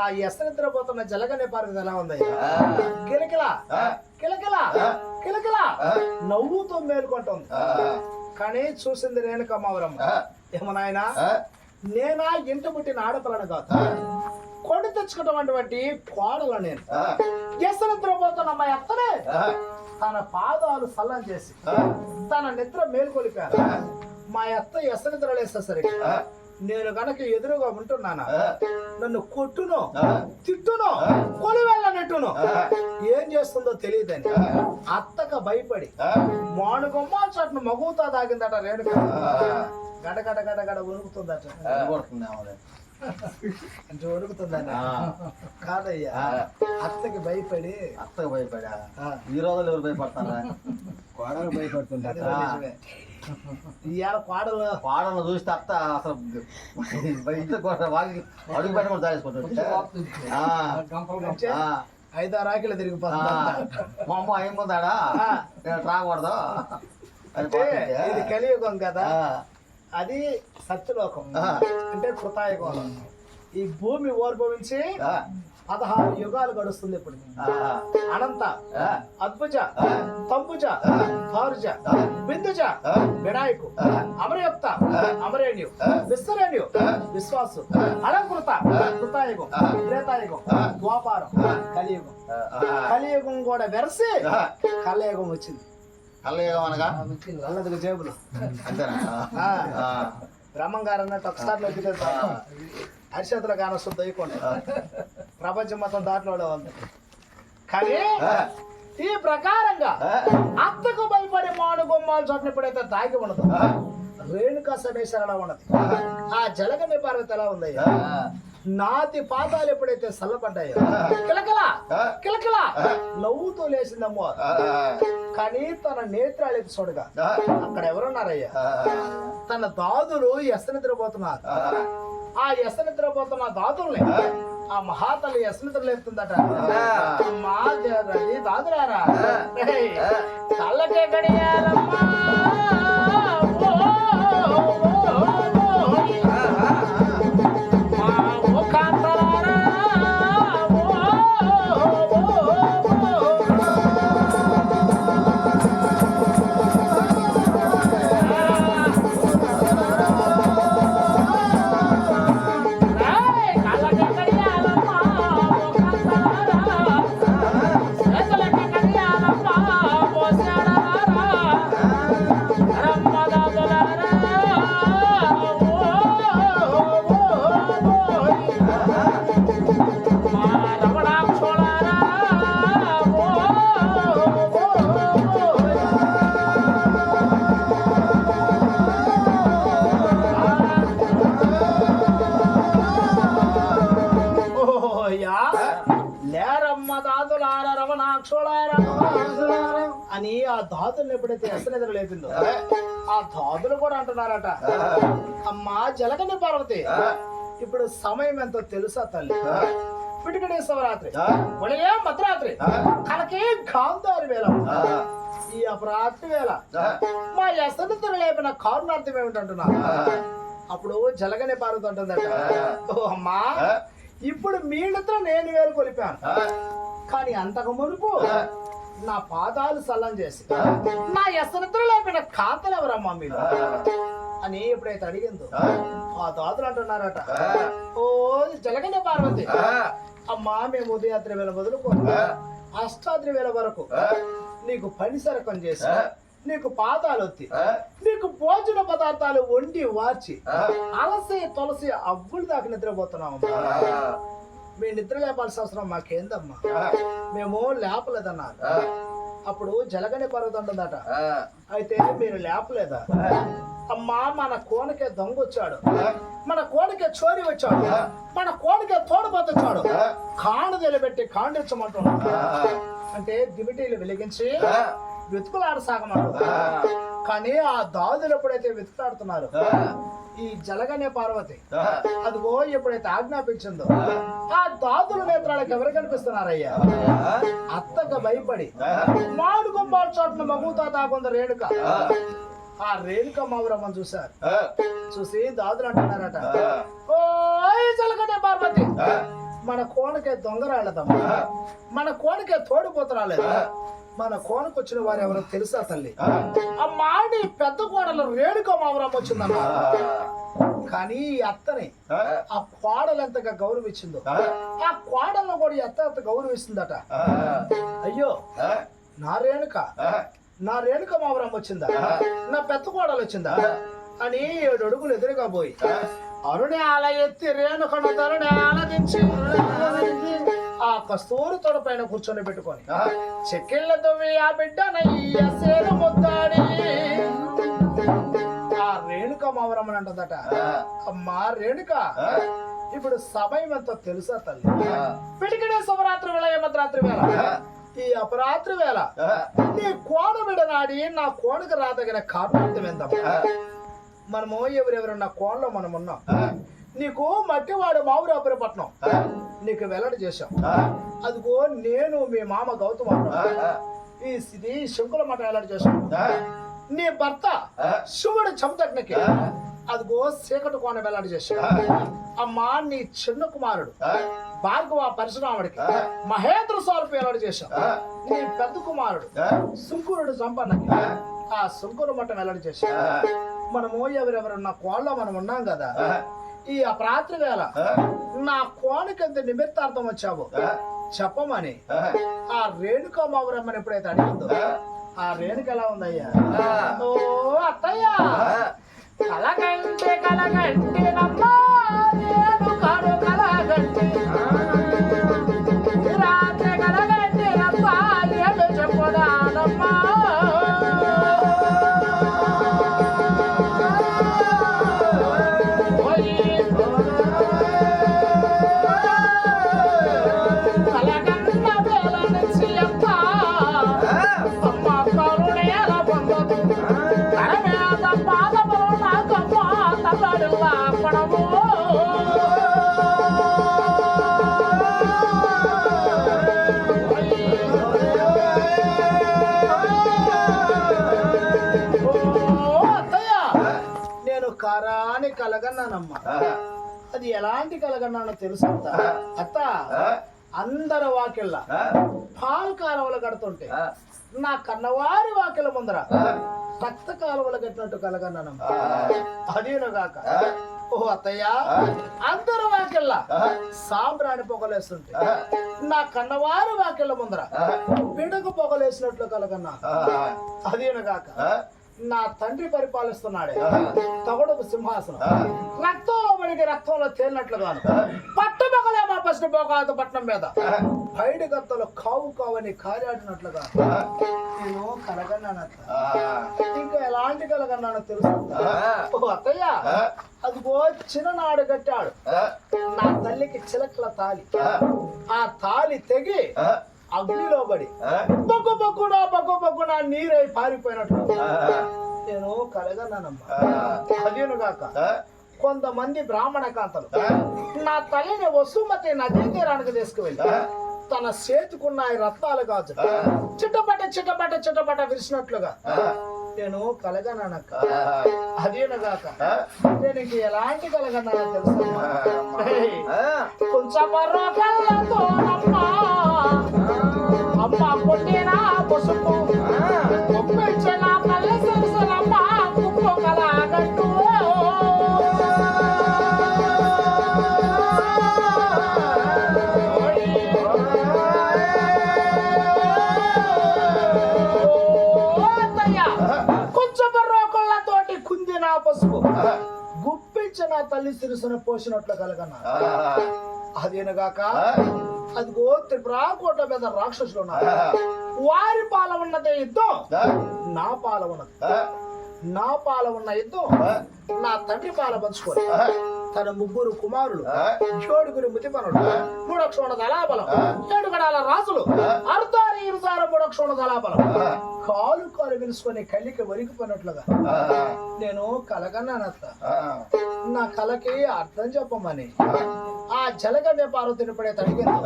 ఆ ఎసనిద్రపోతున్న జలగనే పార్వతి ఎలా ఉంది? కిలకిలా కిలకిలా కిలకిలా నవ్వుతో మేలుకుంటుంది. కానీ చూసింది రేణుకమ్మవరమ్మ. ఏమో నాయనా, నేనా ఇంట పుట్టిన ఆడపిల్లను కాదు, కొండ తెచ్చుకున్నటువంటి కోడలు నేను. ఎసనిద్రపోతున్న మా అత్తనే తన పాదాలు సల్లం చేసి తన నిద్ర మేల్కొలిపారు. మా అత్త ఎసనిద్ర లేసేసరికి నేను గనక ఎదురుగా ఉంటున్నానా, నన్ను కొట్టును తిట్టును కొలివెళ్ళనట్టును ఏం చేస్తుందో తెలియదని అత్తక భయపడి మానుగొమ్మ చట్ను మగుతా తాగిందట రేణుక. గడగడ గడగడ వణుకుతుందట. అంటే వణుకుతుందట కాదయ్యా, అత్తకి భయపడి. ఈ రోజులు ఎవరు భయపడతారా? కోడలు భయపడుతుంటారు. ఇవాళ పాడలను చూస్తే అత్త అసలు వాళ్ళకి అడుగు పెట్టమని తాగేసుకుంటాడు. 5-6 ఆకిలు తిరిగిపోతా. మా అమ్మ ఏం పొందాడా నేను రాకూడదు. అంటే ఇది కలియుగం కదా, అది సత్యలోకం అంటే కృతాయుగం. ఈ భూమి ఓర్భవించి 16 యుగాలు గడుస్తుంది. ఇప్పుడు అనంత, అద్భుజ, తంబుజ, ధారుజ, బిందుజ, వినాయకు, అమరయుక్త, అమరేణ్యు, విశ్వరేణ్యు, విశ్వాసు, అలంకృత, కృతాయుగం, త్రేతాయుగం, ద్వాపారం, కలియుగం. కలియుగం కూడా వెరసి కలయుగం వచ్చింది. కళ్ళేగం అనగా అల్లదిగా జేబులు అంతేనా? బ్రహ్మంగారు అన్నట్టు ఒకసారి నొక్కితే అరిచేతుల కానొస్తుంది దొయ్యకుండా ప్రపంచం మొత్తం దాంట్లో ఉంది. కానీ ఈ ప్రకారంగా అత్తకు భయపడి మాడు బొమ్మలు చోట్ల ఎప్పుడైతే దాగి ఉండదు, రేణుకా సమేశ్వర ఎలా ఉన్నది, ఆ జలగని పార్వతి ఎలా ఉంది, నాతి పాదాలు ఎప్పుడైతే చల్లబడ్డాయో కిలకిల కిలకిల నవ్వుతూ లేచిందమ్మో. కానీ తన నేత్రాలకి చూడగా అక్కడ ఎవరున్నారయ్యా? తన దాదులు ఎసనిద్రపోతున్నారు. ఆ ఎసనిద్రపోతున్న దాదుల్ని ఆ మహాతల్లి ఎసనిద్ర లేపుతుందట. మా దాదులారా, కళ్ళకే గడియారమ్మా, అని ఆ దాదుల్ని ఎప్పుడైతే ఎసనెదురు లేపిందో ఆ దాదులు కూడా అంటున్నారట, అమ్మా జలగని పార్వతి, ఇప్పుడు సమయం ఎంతో తెలుసా తల్లి? పిటికడేశ్వర రాత్రి, ఒళయే మధ్యరాత్రి, కలకే గాంధారి వేళ, ఈ అపరాత్రి వేళ మా ఎసనెదురు లేపిన కారుణార్థం ఏమిటంటున్నా? అప్పుడు జలగని పార్వతి అంటుందట, ఓ అమ్మా, ఇప్పుడు మీ నిద్ర నేను వేలు కొలిపాను, కానీ అంతకు మునుపు నా పాదాలు సల్లం చేసి నా ఎసనిద్ర లేపిన కాంతలు ఎవరమ్మా మీరు అని ఎప్పుడైతే అడిగిందో ఆ దాదులు అంటున్నారట, ఓ జలగని పార్వతి, అమ్మా మేము ఉదయాద్రి వేళ మొదలుకొని అష్టాద్రి వేళ వరకు నీకు పని సరకం చేసి నీకు పాదాలు వచ్చి నీకు భోజన పదార్థాలు వండి వార్చి అలసి తొలసి అవ్వులు దాకా నిద్రపోతున్నాము. మీ నిద్ర లేపాల్సిన అవసరం మాకేందమ్మా, మేము లేపలేదన్నారు. అప్పుడు జలగని పర్వతం ఉంటుందట, అయితే మీరు లేపలేదా? అమ్మా, మన కోనకే దొంగ వచ్చాడు, మన కోనకే చోరీ వచ్చాడు, మన కోనకే తోడుపోతొచ్చాడు, కాండు నిలబెట్టి కాండించమంటున్నాడు అంటే దివిటీలు వెలిగించి వెతుకులాడసాగమన్నారు. కానీ ఆ దాదులు ఎప్పుడైతే వెతుకులాడుతున్నారు, ఈ జలగనే పార్వతి అదిగో ఎప్పుడైతే ఆజ్ఞాపించిందో ఆ దాదుల నేత్రాలకు ఎవరు కనిపిస్తున్నారయ్యా? అత్తగా భయపడి మాడు గుంబాలు చోట్ల మగుతా తాకుంద రేణుక. ఆ రేణుక మావురమ్మని చూశారు. చూసి దాదులు అంటున్నారట, ఓ జలగనే పార్వతి, మన కోనకే దొంగ రాలేదమ్మా, మన కోనకే తోడిపోత రాలేదు, మన కోనకు వచ్చిన వారు ఎవరో తెలుసా తల్లి? అమ్మా నీ పెద్ద కోడలు రేణుక మావురమ్మ వచ్చిందమ్మా. కానీ ఈ అత్తని ఆ కోడలు ఎంతగా గౌరవించిందో ఆ కోడలను కూడా ఈ అత్త అంత గౌరవిస్తుందట. అయ్యో నా రేణుక మావురమ్మ వచ్చిందా, నా పెద్ద కోడలు వచ్చిందా అని 7 అడుగులు ఎదురుగా పోయి అరుణి ఆల ఎత్తి రేణుకను తరుణి ఆలదించి ఆ కస్తూరి తొడ పైన కూర్చొని పెట్టుకొని చెక్కిళ్లతో ఆ బిడ్డనయ్య సేను ముద్దాడి ఆ రేణుక మావరమ్మని అంటదట. అమ్మా రేణుక, ఇప్పుడు సమయం ఎంతో తెలుసా తల్లి? పిడికిడే శుభరాత్రి వేళ ఏమద్రాత్రి వేళ ఈ అపరాత్రి వేళ నీ కోడ విడనాడి నా కోడకు రాదగిన కారణార్థం ఏందమ్మా? మనము ఎవరెవరన్నా కోణలో మనం ఉన్నాం. నీకు మట్టివాడు మావురాపురపట్నం నీకు వెల్లడి చేశాం. అదిగో నేను మీ మామ గౌతమ ఇది శంకుల మఠం వెల్లడి చేశాం. నీ భర్త శివుడు చమదగ్నికి అదిగో చీకటి కోణ వెల్లడి చేశాం. అమ్మా నీ చిన్న కుమారుడు భార్గవ పరశురాముడికి మహేంద్ర స్వరూపి వెల్లడి చేశాం. నీ పెద్ద కుమారుడు శంకురుడు సంపన్నకి ఆ శంకుల మఠం వెల్లడి చేశాం. మనము ఎవరెవరన్నా కోళ్ళ మనం ఉన్నాం కదా. ఈ అపరాత్రి వేళ నా కోణకెంత నిమిత్తార్థం వచ్చావు చెప్పమని ఆ రేణుక మావురమ్మని ఎప్పుడైతే అడిగిందో ఆ రేణుక ఎలా ఉందయ్యా? ఓ అత్తయ్య, కలగంటే కలగంటేనమ్మా రేణుకడు కలగంటే రాత్రి కలగంటేనమ్మా ఏమి చెప్పదానమ్మా. కారాని కలగన్నానమ్మా. అది ఎలాంటి కలగన్నానో తెలుసు అత్త. అందరు వాకిళ్ళ పాలు కాలువలు కడుతుంటే నా కన్నవారి వాకిళ్ళ ముందర రక్త కాలువలు కట్టినట్టు కలగన్నానమ్మా. అదేనుగాక ఓ అత్తయ్య, అందరు వాకిళ్ళ సాంబ్రాణి పొగలేస్తుంటే నా కన్నవారి వాకిళ్ళ ముందర పిడకు పొగలేసినట్లు కలగన్నా. అదేనుగాక నా తండ్రి పరిపాలిస్తున్నాడే తగడుకు సింహాసనం రక్తంలో మనకి రక్తంలో తేలినట్లుగాను పట్టబగలే మా పశ్చిమ పోకాదు పట్నం మీద పైడి గత్తలు కావు కావని కార్యాడినట్లుగా నేను కలగన్నానత్త. ఇంకా ఎలాంటి కలగన్నానో తెలుసు. ఓ అత్తయ్య, అదిగో చిన్ననాడు కట్టాడు నా తల్లికి చిలకల తాలి. ఆ తాలి తెగి అగ్నిలో పడి బొగ్గున నీరై పారిపోయినట్లు నేను కలగన్నానమ్మా. అదేనుగాక కొంతమంది బ్రాహ్మణ కాంతలు నా తల్లిని వసుమతి నదీ తీరానికి తీసుకువెళ్ళి తన చేతుకున్న రత్నాలు కాదు చిట్టపట విరిచినట్లుగా నేను కలగన్నానక్క. అదేనుగాక నేను ఎలాంటి కలగన్నానో తెలుసు. కొంచెం అమ్మ కొట్టినా పసుపు ఒప్పించిన పల్లె సరసలమ్మ కుప్ప కలాగట్టు కొంచెం రోకళ్ళతోటి కుందిన పసుపు గుప్పించిన తల్లి సిరుసును పోసినట్లు కలగన్నా. అదేనుగాక అదిగో త్రిపురాకోట మీద రాక్షసులు ఉన్నారు. వారి పాల ఉన్నదే యుద్ధం, నా పాల ఉన్నది. నా పాల ఉన్న యుద్ధం నా తండ్రి పాల పంచుకొని తన 3 కుమారులు 7 ముతిపనుడు 3 క్షోణ దళాబలం 7 గడాల రాజులు అర్ధారి ఇరుసార 3 క్షోణ దళాబలం కాలు కాలు విలుసుకొని కళ్ళకి వరిగిపోయినట్లుగా నేను కలగన్నానత్త. నా కలకి అర్థం చెప్పమని ఆ జలగన్య పార్వతిని పడే తడిగింది.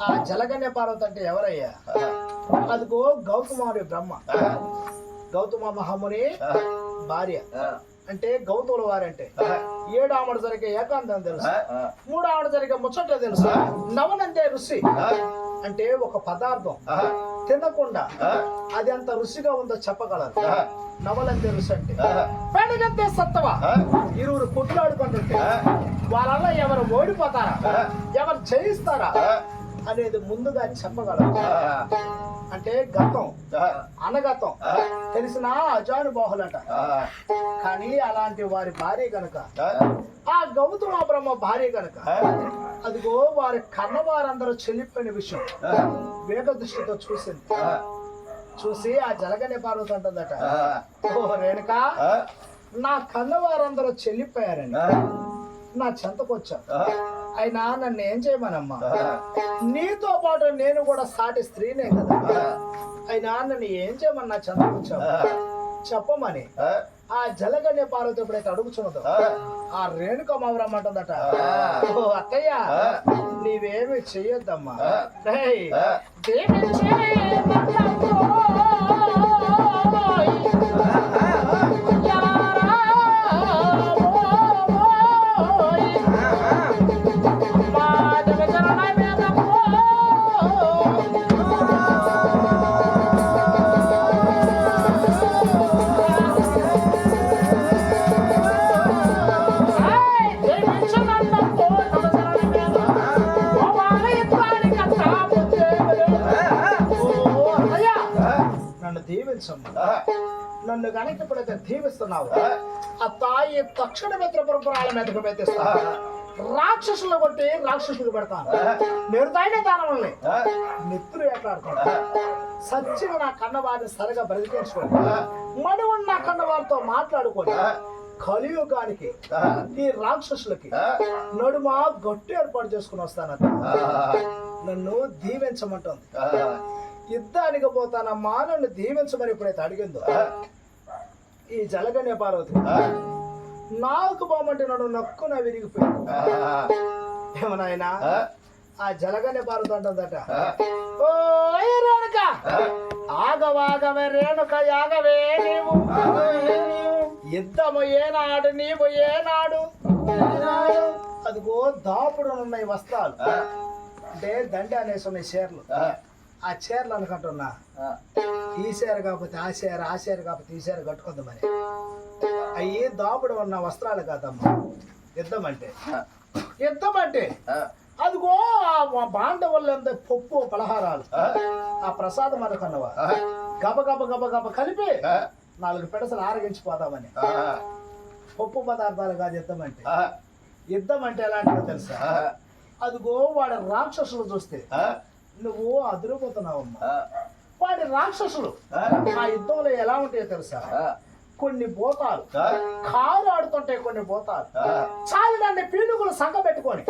ఆ జలగన్య పార్వతి అంటే ఎవరయ్యా? అదిగో గౌతమారి బ్రహ్మ, గౌతమ మహాముని భార్య. అంటే గౌతముల వారంటే 7 ఆవిడ జరిగే ఏకాంతం తెలుసు, 3 ఆవిడ జరిగే ముచ్చట తెలుసు. నవనంతే ఋషి అంటే ఒక పదార్థం తినకుండా అది ఎంత రుచిగా ఉందో చెప్పగలరు. నవలంతే ఋషి అంటే పెడగంతే సత్తవ. 2 కొట్లాడుకుంటుంటే వాళ్ళ ఎవరు ఓడిపోతారా ఎవరు జయిస్తారా అనేది ముందుగా చెప్పగలరు. అంటే గతం అనగతం తెలిసిన అజానుబాహులట. కానీ అలాంటి వారి భార్య గనక ఆ గౌతమ బ్రహ్మ భార్య గనక అదిగో వారి కన్నవారందరూ చెల్లిపోయిన విషయం వేగ దృష్టితో చూసింది. చూసి ఆ జలగన్య పార్వతి అంటుందట, ఓ రేణుక, నా కన్నవారందరూ చెల్లిపోయారండి, నా చెంతకు వచ్చాను. అయినా నన్ను ఏం చేయమనమ్మా? నీతో పాటు నేను కూడా సాటి స్త్రీనే కదా. అయినా నన్ను ఏం చేయమని నా చెంతకు వచ్చావు చెప్పమని ఆ జలగన్య పార్వతి ఎప్పుడైతే అడుగుచున్నదో ఆ రేణుక మావరమ్మంటుందట, ఓ అత్తయ్య, నీవేమి చెయ్యొద్దమ్మా. నన్ను కనుక ఇప్పుడైతే దీవిస్తున్నావు ఆ తాయి తక్షణ మిత్ర పురపురాల మీదకు మెత్తిస్తాను. రాక్షసులు కొట్టి రాక్షసులు పెడతాను. నేను తాగిన దానముల్ని మిత్రులు ఎట్లాడుకుంటా సత్యం నా కన్నవారిని సరిగా బ్రతికించుకోండి. మనువుని నా కన్నవారితో మాట్లాడుకోండి. కలియుగానికి ఈ రాక్షసులకి నడుమ గట్టి ఏర్పాటు చేసుకుని వస్తానంట. నన్ను దీవించమంటుంది. యుద్ధానికి పోతానమ్మా, నన్ను దీవించమని ఎప్పుడైతే అడిగిందో ఈ జలగన్య పార్వతి నాకు బామంటే నన్ను నక్కున విరిగిపోయింది. ఏమనాయనా ఆ జలగన్య పార్వతి అంటుందట, ఓ రేణుక, ఆగవాగవే రేణుక యాగవే నీవు, యుద్ధము ఏనాడు నీవు ఏనాడు. అదిగో దాపుడు ఉన్నాయి వస్త్రాలు అంటే దండి అనేసి ఉన్నాయి చీరలు. ఆ చీరలు అనుకుంటున్నా ఈ చీర కాకపోతే ఆ చీర, ఆ చీర కాకపోతే ఈ చీర కట్టుకుందాం మరి. అవి దాపుడు ఉన్న వస్త్రాలు కాదమ్మా. యుద్ధం అంటే అదిగో ఆ బాంధవులంతా పప్పు పలహారాలు ఆ ప్రసాదం అనుకున్నవా గబ గబ గబ గబ కలిపి 4 పెడసలు ఆరగించిపోదామని. పప్పు పదార్థాలు కాదు యుద్ధం అంటే. యుద్ధం అంటే ఎలాంటిదో తెలుసా? అదిగో వాడి రాక్షసులు చూస్తే నువ్వు అదిరిపోతున్నావమ్మా. వాడి రాక్షసులు ఆ యుద్ధంలో ఎలా ఉంటాయో తెలుసా? కొన్ని భూతాలు కారు ఆడుతుంటాయి, కొన్ని భూతాలు చాలిదాన్ని పీనుగులు సంగ పెట్టుకొని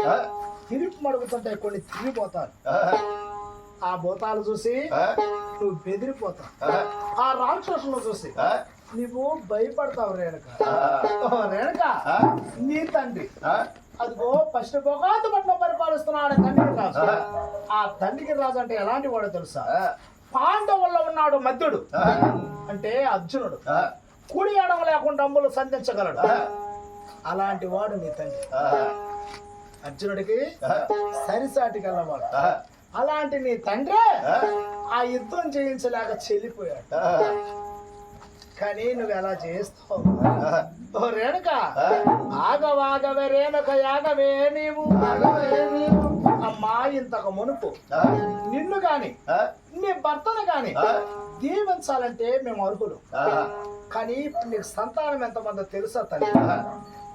తిరిగి మడుగుతుంటాయి, కొన్ని తిరిగిపోతారు. ఆ భూతాలు చూసి నువ్వు బెదిరిపోతావు. ఆ రాక్షసులు చూసి నువ్వు భయపడతావు. రేణుక నీ తండ్రి అదిగో పశ్చిమ భోగాతపట్నం పరిపాలిస్తున్నాడు తండ్రికి రాజు. ఆ తండ్రికి రాజు అంటే ఎలాంటి వాడో తెలుసా? పాండవుల్లో ఉన్నాడు మధ్యుడు అంటే అర్జునుడు. కుడి ఎడమ లేకుండా అంబులు సంధించగలడు. అలాంటి వాడు నీ తండ్రి. అర్జునుడికి సరిసాటి గలవాడు. అలాంటి నీ తండ్రి ఆ యుద్ధం చేయించలేక చెల్లిపోయాడు. కానీ నువ్వు ఎలా చేస్తావు? ఓ రేణుక, ఆగవాగవే రేణుక యాగవే నీవు. అమ్మా, ఇంతకు మునుపు నిన్ను గాని నీ భర్తను గాని దీవించాలంటే మేము అర్హులు. కానీ ఇప్పుడు నీకు సంతానం ఎంతమందో తెలుసా తల్లి?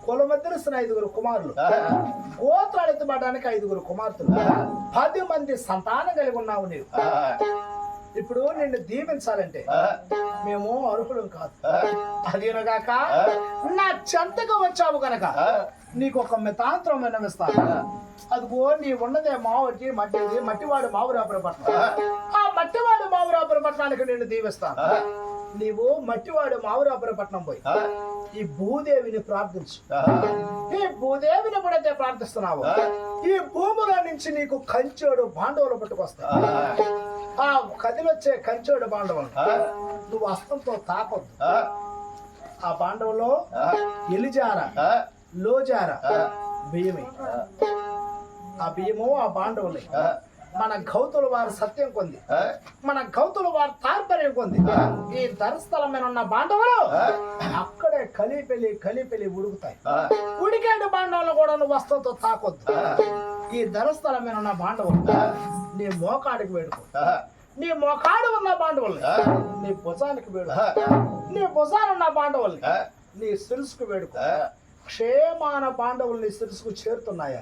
కులమద్దరిసిన 5 కుమారులు, గోత్రాలు ఎత్తుబడడానికి 5 కుమార్తెలు, 10 మంది సంతానం కలిగి ఉన్నావు నీవు. ఇప్పుడు నిన్ను దీవించాలంటే మేము అర్హులం కాదు. అదేనగాక నా చెంతకు వచ్చావు గనక నీకు ఒక మితాంతరం విన్నవిస్తాను. అదిగో నీ ఉన్నదే మావటి మట్టిది మట్టివాడు మావురాపుర పట్నం. ఆ మట్టివాడు మావురాపుర పట్టణానికి నిన్ను దీవిస్తాను. నీవు మట్టివాడు మావురాపుర పట్నం పోయి ఈ భూదేవిని ప్రార్థించు. ఈ భూదేవిని ఎప్పుడైతే ప్రార్థిస్తున్నావు ఈ భూముల నుంచి నీకు కంచోడు బాండవులు పట్టుకొస్తా. ఆ కదిలొచ్చే కంచోడు బాండవులు నువ్వు హస్తంతో తాకొద్దు. ఆ బాండవులో ఎలిజార లోజార బియ్యమే. ఆ బియ్యము ఆ బాండవులే మన గౌతుల వారి సత్యం కొంది, మన గౌతుల వారి తాత్పర్యం కొంది. ఈ ధరస్థలం మీద ఉన్న బాండవులు అక్కడే కలిపెలి ఉడుకుతాయి. ఉడికేడు బాండవులు కూడా నువ్వు వస్త్రంతో తాకొద్దు. ఈ ధరస్థలం మీద ఉన్న బాండవులు నీ మోకాడికి వేడుకో. నీ మోకాడు ఉన్న బాండవుల్ని నీ భుజానికి వేడుకో. నీ భుజాలు ఉన్న బాండవుల్ని నీ శిరస్సుకు వేడుకో. క్షేమాన బాండవులు నీ శిరస్సుకు చేరుతున్నాయా?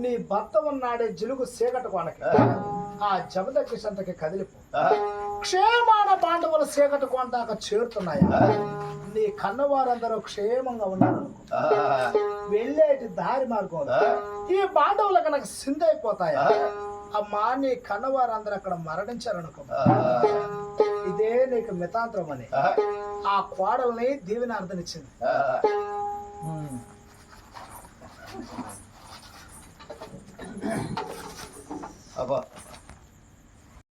నీ భర్త ఉన్నాడే జిలుగు సీకట కోనకి ఆ జమదగ్గి సంతకి కదిలిపో. క్షేమాన బాండవులు సీకట కోన దాకా చేరుతున్నాయా? నీ కన్నవారందరూ క్షేమంగా ఉన్నారు. వెళ్ళేటి దారి మార్గం ఈ బాండవులు కనుక సింధైపోతాయా? అమ్మా నీ కన్నవారందరూ అక్కడ మరణించారనుకో. ఇదే నీకు మితాంతరం అని ఆ కోడల్ని దీవెనార్థనిచ్చింది. అబ్బా